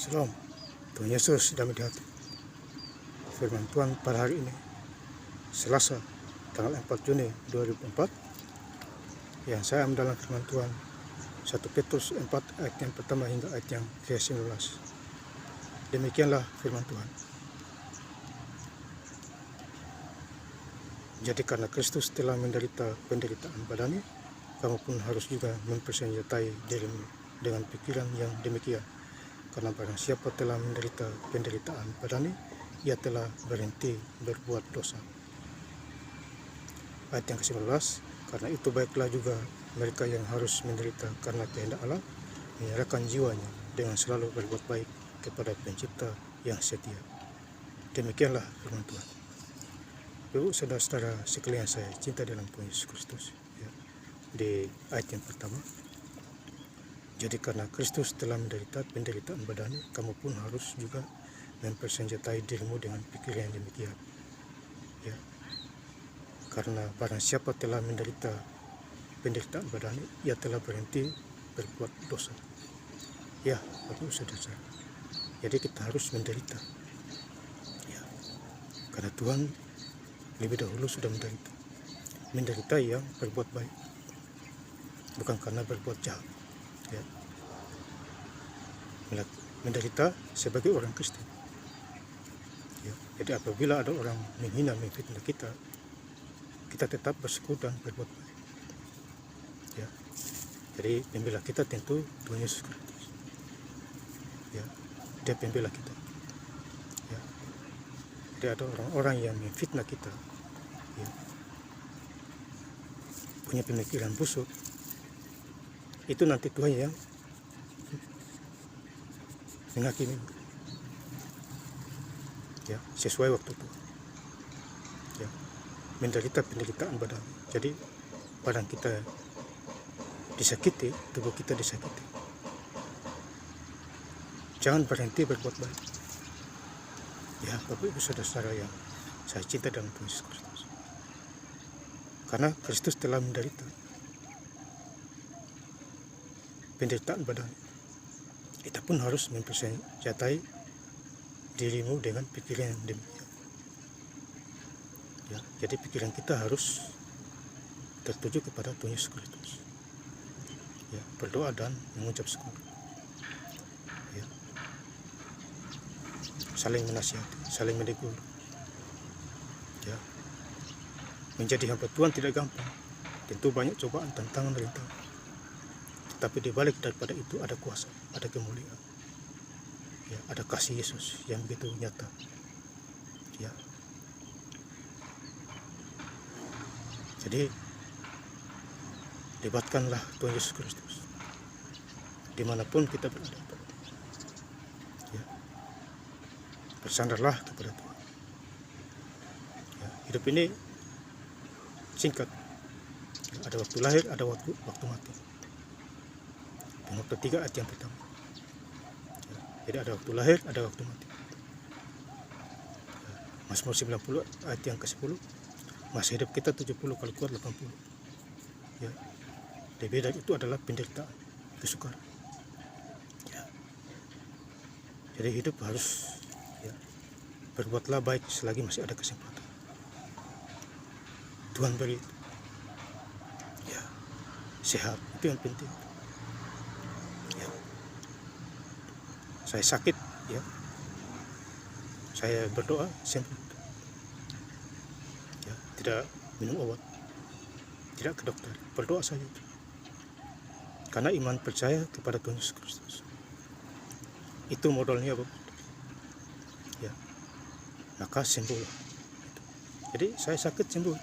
Shalom, Tuhan Yesus damai di hati. Firman Tuhan pada hari ini, Selasa, tanggal 4 Juni 2004, yang saya ambil dalam firman Tuhan 1 Petrus 4 ayat yang pertama hingga ayat yang ke-19. Demikianlah firman Tuhan. Jadi karena Kristus telah menderita penderitaan badani, kamu pun harus juga mempersenjatai dirimu dengan pikiran yang demikian. Karena barang siapa telah menderita penderitaan badani, ia telah berhenti berbuat dosa. Ayat yang ke-19, karena itu baiklah juga mereka yang harus menderita karena kehendak Allah, menyerahkan jiwanya dengan selalu berbuat baik kepada Pencipta yang setia. Demikianlah firman Tuhan. Ibu saudara-saudara sekalian saya cinta dalam Tuhan Yesus Kristus, ya. Di ayat yang pertama, jadi karena Kristus telah menderita penderitaan badani, kamu pun harus juga mempersenjatai dirimu dengan pikiran yang demikian. Ya. Karena barang siapa telah menderita penderitaan badani, ia telah berhenti berbuat dosa. Ya, Bapak saudara. Jadi kita harus menderita. Ya. Karena Tuhan lebih dahulu sudah menderita. Menderita yang berbuat baik, bukan karena berbuat jahat. Ya. Menderita sebagai orang Kristen. Ya. Jadi apabila ada orang menghina, memfitnah kita, kita tetap bersyukur dan berbuat baik. Ya. Jadi pembela kita tentu Tuhan Yesus Kristus. Ya. Dia pembela kita. Ya. Jadi ada orang-orang yang memfitnah kita, ya, punya pemikiran busuk, itu nanti Tuhan yang menghakimi, ya, sesuai waktu itu. Ya, menderita penderitaan badan. Jadi badan kita disakiti, tubuh kita disakiti. Jangan berhenti berbuat baik. Ya, Bapak Ibu saudara-saudara yang saya cinta dalam Tuhan Yesus Kristus. Karena Kristus telah menderita penderitaan badan, kita pun harus mempersenjatai dirimu dengan pikiran yang demikian. Ya, jadi pikiran kita harus tertuju kepada Tuhan Yesus Kristus. Ya, berdoa dan mengucap syukur. Ya. Saling menasihati, saling menegur. Ya. Menjadi hamba Tuhan tidak gampang. Tentu banyak cobaan, tantangan, rintangan. Tapi di balik daripada itu ada kuasa, ada kemuliaan. Ya, ada kasih Yesus yang begitu nyata. Ya. Jadi libatkanlah Tuhan Yesus Kristus dimanapun kita berada. Ya. Bersandarlah kepada Tuhan. Ya. Hidup ini singkat. Ya, ada waktu lahir, ada waktu mati. Waktu 3 ayat yang pertama. Ya, jadi ada waktu lahir, ada waktu mati. Ya, Mazmur 90 ayat yang ke-10, masa hidup kita 70, kalau kuat 80. Ya, lebih dari itu adalah penderitaan, kesukaran. Ya. Jadi hidup harus, ya, berbuatlah baik selagi masih ada kesempatan. Tuhan beri, ya, sehat, itu yang penting. Saya sakit, ya, saya berdoa sembuh, ya, tidak minum obat, tidak ke dokter, berdoa saja. Karena iman percaya kepada Tuhan Yesus Kristus, itu modalnya, Bapak. Ya, maka sembuhlah. Jadi saya sakit, sembuh.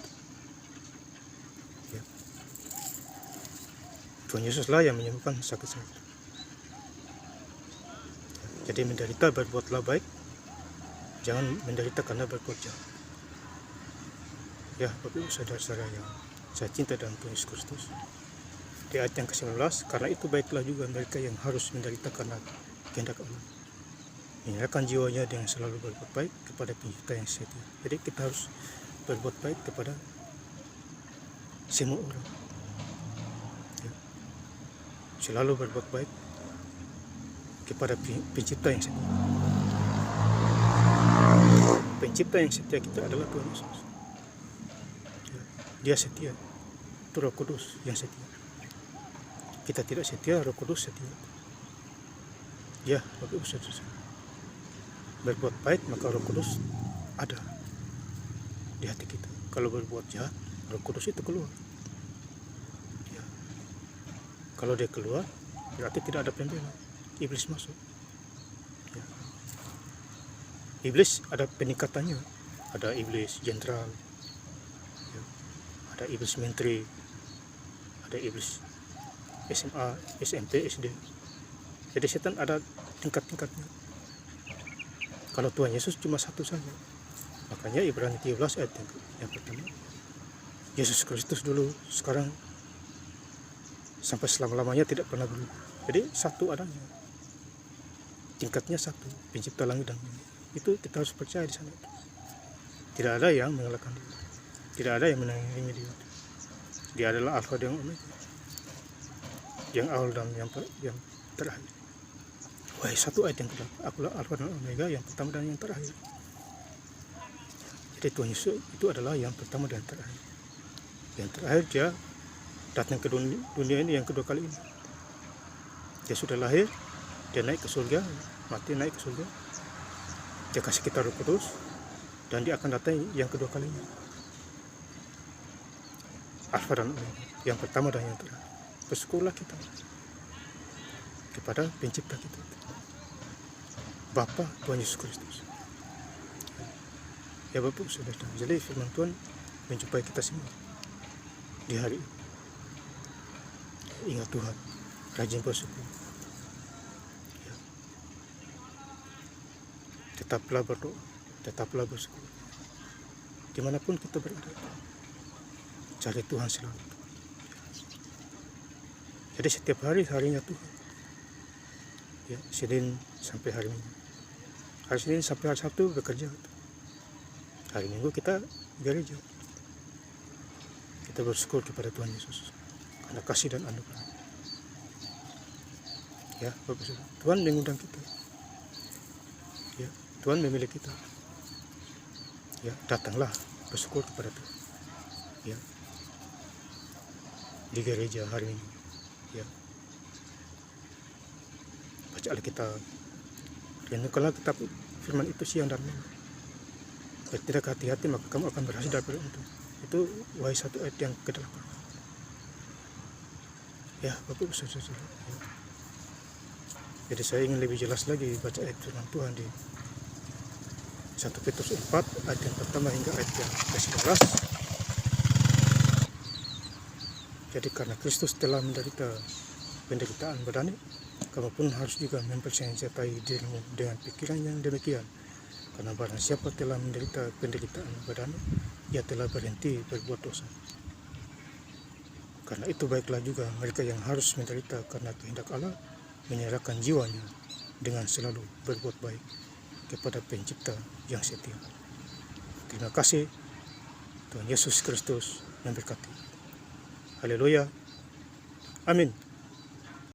Ya. Tuhan Yesuslah yang menyembuhkan sakit saya. Jadi menderita berbuatlah baik, jangan menderita karena berbuat jahat. Ya, Bapak Ibu saudara-saudara yang saya cinta dalam Tuhan Yesus Kristus. Di ayat yang ke-19, karena itu baiklah juga mereka yang harus menderita karena kehendak Allah, menyerahkan jiwanya dengan selalu berbuat baik kepada Pencipta yang setia. Jadi kita harus berbuat baik kepada semua orang. Ya. Selalu berbuat baik kepada pencipta yang setia. Pencipta yang setia kita adalah Tuhan Yesus. Dia setia. Itu Roh Kudus yang setia. Kita tidak setia, Roh Kudus setia. Ya, Bapak Ibu Saudara. Berbuat baik maka Roh Kudus ada di hati kita. Kalau berbuat jahat, Roh Kudus itu keluar. Ya. Kalau dia keluar, berarti tidak ada pembela. Iblis masuk. Ya. Iblis ada peningkatannya. Ada iblis jenderal, ya. Ada iblis menteri, ada iblis SMA, SMP, SD. Jadi setan ada tingkat-tingkatnya. Kalau Tuhan Yesus cuma satu saja. Makanya Ibrani 13 ayat yang pertama, Yesus Kristus dulu, sekarang, sampai selama-lamanya tidak pernah berubah. Jadi satu adanya. Tingkatnya satu, pencipta langit dan bumi. Itu kita harus percaya di sana. Tidak ada yang mengalahkan dia. Tidak ada yang menandingi dia. Dia adalah Alfa dan Omega. Yang awal dan yang terakhir. Wah, satu ayat yang kedua. Akulah Alfa dan Omega, yang pertama dan yang terakhir. Jadi Tuhan Yesus itu adalah yang pertama dan terakhir. Yang terakhir dia datang ke dunia ini yang kedua kali ini. Dia sudah lahir, dia naik ke surga, mati naik ke surga. Dia kasih kita Roh Kudus, dan dia akan datang yang kedua kalinya. Alfa dan Omega, yang pertama dan yang terakhir. Bersyukurlah kita kepada pencipta kita, Bapa Tuhan Yesus Kristus. Ya Bapak Saudara, jadi firman Tuhan menjumpai kita semua di hari ini. Ingat Tuhan, rajin bersyukur. Ya. Tetaplah berdoa, tetaplah bersyukur. Dimanapun kita berada, cari Tuhan selalu. Jadi setiap hari harinya Tuhan. Ya, Senin sampai hari Minggu. Hari Senin sampai hari Sabtu bekerja. Hari Minggu kita gereja. Kita bersyukur kepada Tuhan Yesus karena kasih dan anugerah. Ya, Bapak Saudara, Tuhan mengundang kita. Ya, Tuhan memilih kita. Ya, datanglah bersyukur kepada Tuhan. Ya, di gereja hari ini. Ya, baca Alkitab. Renungkanlah kitab firman itu siang dan malam. Tidak hati-hati maka kamu akan berhasil dalam itu. Itu Wahai 1 ayat yang ke-8. Ya, Bapak Saudara. Ya. Jadi saya ingin lebih jelas lagi baca ayat firman Tuhan di 1 Petrus 4 ayat yang pertama hingga ayat yang ke-11. Jadi karena Kristus telah menderita penderitaan badani, kamu pun harus juga mempersenjatai dirimu dengan pikiran yang demikian. Karena barang siapa telah menderita penderitaan badani, ia telah berhenti berbuat dosa. Karena itu baiklah juga mereka yang harus menderita karena kehendak Allah menyerahkan jiwanya dengan selalu berbuat baik kepada pencipta yang setia. Terima kasih. Tuhan Yesus Kristus memberkati. Haleluya. Amin.